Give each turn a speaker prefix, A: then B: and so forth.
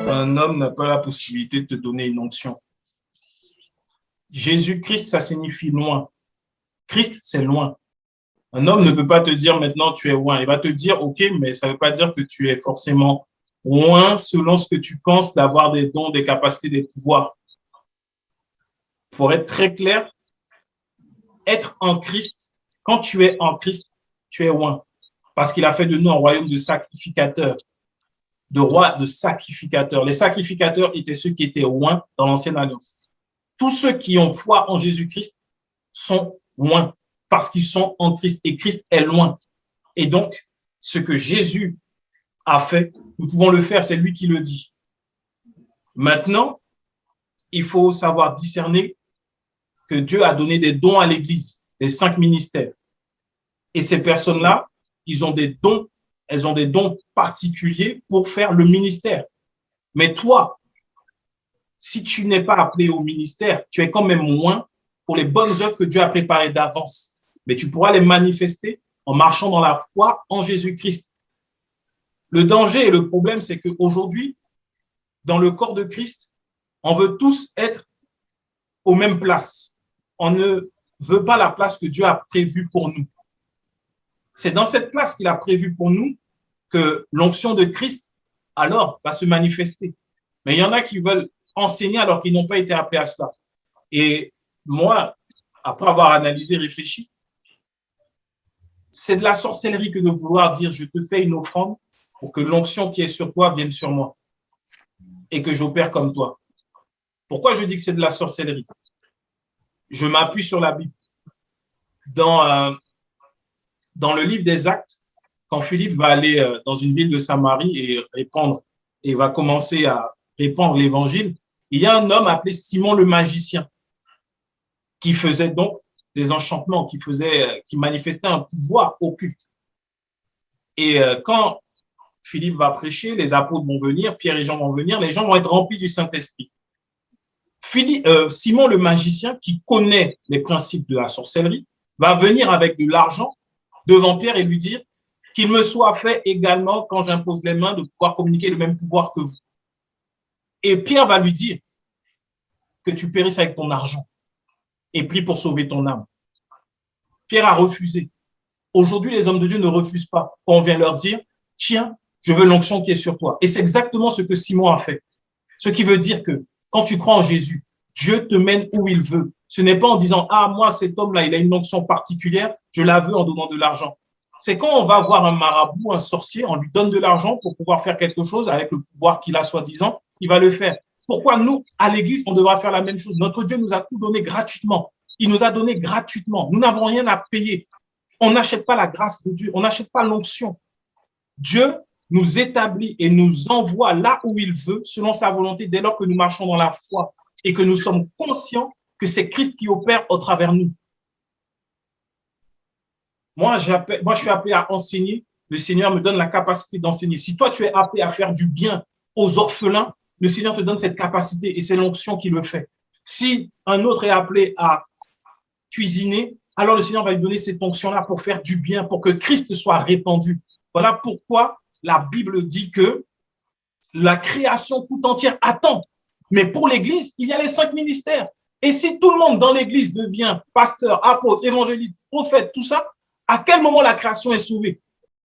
A: Un homme n'a pas la possibilité de te donner une onction. Jésus-Christ, ça signifie loin. Christ, c'est loin. Un homme ne peut pas te dire maintenant tu es loin. Il va te dire ok, mais ça ne veut pas dire que tu es forcément loin selon ce que tu penses d'avoir des dons, des capacités, des pouvoirs. Pour être très clair, être en Christ, quand tu es en Christ, tu es loin. Parce qu'il a fait de nous un royaume de sacrificateurs, de rois, de sacrificateurs. Les sacrificateurs étaient ceux qui étaient loin dans l'ancienne alliance. Tous ceux qui ont foi en Jésus-Christ sont loin parce qu'ils sont en Christ et Christ est loin. Et donc, ce que Jésus a fait, nous pouvons le faire, c'est lui qui le dit. Maintenant, il faut savoir discerner que Dieu a donné des dons à l'Église, les 5 ministères. Et ces personnes-là, ils ont des dons, elles ont des dons particuliers pour faire le ministère. Mais toi, si tu n'es pas appelé au ministère, tu es quand même loin pour les bonnes œuvres que Dieu a préparées d'avance. Mais tu pourras les manifester en marchant dans la foi en Jésus-Christ. Le danger et le problème, c'est qu'aujourd'hui, dans le corps de Christ, on veut tous être aux mêmes places. On ne veut pas la place que Dieu a prévue pour nous. C'est dans cette place qu'il a prévue pour nous que l'onction de Christ, alors, va se manifester. Mais il y en a qui veulent enseigner alors qu'ils n'ont pas été appelés à cela. Et moi, après avoir analysé, réfléchi, c'est de la sorcellerie que de vouloir dire je te fais une offrande pour que l'onction qui est sur toi vienne sur moi et que j'opère comme toi. Pourquoi je dis que c'est de la sorcellerie? Je m'appuie sur la Bible. Dans le livre des Actes, quand Philippe va aller dans une ville de Samarie et va commencer à répandre l'évangile, il y a un homme appelé Simon le magicien qui faisait donc des enchantements, qui manifestait un pouvoir occulte. Et quand Philippe va prêcher, les apôtres vont venir, Pierre et Jean vont venir, les gens vont être remplis du Saint-Esprit. Simon le magicien, qui connaît les principes de la sorcellerie, va venir avec de l'argent devant Pierre et lui dire qu'il me soit fait également, quand j'impose les mains, de pouvoir communiquer le même pouvoir que vous. Et Pierre va lui dire que tu périsses avec ton argent et prie pour sauver ton âme. Pierre a refusé. Aujourd'hui, les hommes de Dieu ne refusent pas quand on vient leur dire « Tiens, je veux l'onction qui est sur toi ». Et c'est exactement ce que Simon a fait. Ce qui veut dire que quand tu crois en Jésus, Dieu te mène où il veut. Ce n'est pas en disant « Ah, moi, cet homme-là, il a une onction particulière, je la veux en donnant de l'argent ». C'est quand on va voir un marabout, un sorcier, on lui donne de l'argent pour pouvoir faire quelque chose avec le pouvoir qu'il a soi-disant, il va le faire. Pourquoi nous, à l'Église, on devra faire la même chose? Notre Dieu nous a tout donné gratuitement. Il nous a donné gratuitement. Nous n'avons rien à payer. On n'achète pas la grâce de Dieu. On n'achète pas l'onction. Dieu nous établit et nous envoie là où il veut, selon sa volonté, dès lors que nous marchons dans la foi et que nous sommes conscients que c'est Christ qui opère au travers de nous. Moi, je suis appelé à enseigner. Le Seigneur me donne la capacité d'enseigner. Si toi, tu es appelé à faire du bien aux orphelins, le Seigneur te donne cette capacité et c'est l'onction qui le fait. Si un autre est appelé à cuisiner, alors le Seigneur va lui donner cette onction-là pour faire du bien, pour que Christ soit répandu. Voilà pourquoi la Bible dit que la création tout entière attend. Mais pour l'Église, il y a les 5 ministères. Et si tout le monde dans l'Église devient pasteur, apôtre, évangéliste, prophète, tout ça, à quel moment la création est sauvée?